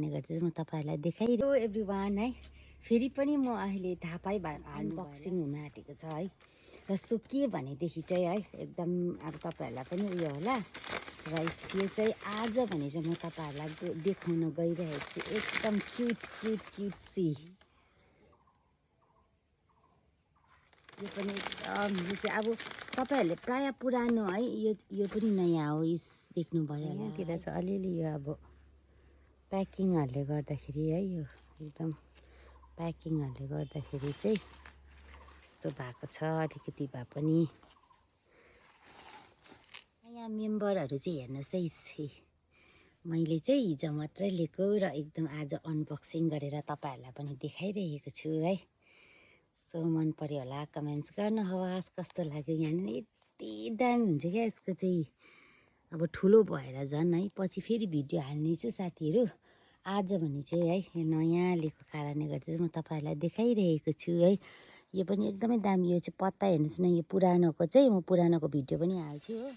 गर्दै म तपाईहरुलाई देखाइरहेको एभ्रीवान है। फेरि पनि म अहिले थापाई अनबक्सिङ हुन आँटेको छ है। र सो के भनेदेखि चाहिँ है एकदम अब तपाईहरुलाई पनि उयो होला। र यो चाहिँ आज भने चाहिँ म तपाईहरुलाई देखाउन गइरहेको छु एकदम क्युट सी। यो पनि एकदम यो चाहिँ अब तपाईहरुले प्राय पुरानो है यो पनि नयाँ हो। देख्नु भयो होला यहाँतिर चाहिँ अलिअलि यो अब प्याकिङहरुले गर्दाखेरि है यो एकदम प्याकिङहरुले गर्दाखेरि चाहिँ यस्तो भएको छ। अलिकति भए पनि यहाँ मेम्बरहरु चाहिँ हेर्नुस् है। मैले चाहिँ हिजो मात्रै लिएको र एकदम आज अनबक्सिङ गरेर तपाईहरुलाई पनि देखाइरहेको छु है। सो मन पर्यो होला कमेन्ट्स गर्नुहोस् कस्तो लाग्यो। यहाँ यति दामी हुन्छ क्या यसको चाहिँ अब ठुलो भएर झन् है पछि फेरि भिडियो हाल्ने छु साथीहरु। आज भने चाहिँ है यो नयाँ लिएको कारणले गर्दा चाहिँ म तपाईहरुलाई देखाइरहेको छु है। यो पनि एकदमै दामी। यो चाहिँ पत्ता हेर्नुस् न, यो पुरानोको चाहिँ म पुरानोको भिडियो पनि हाल्छु हो।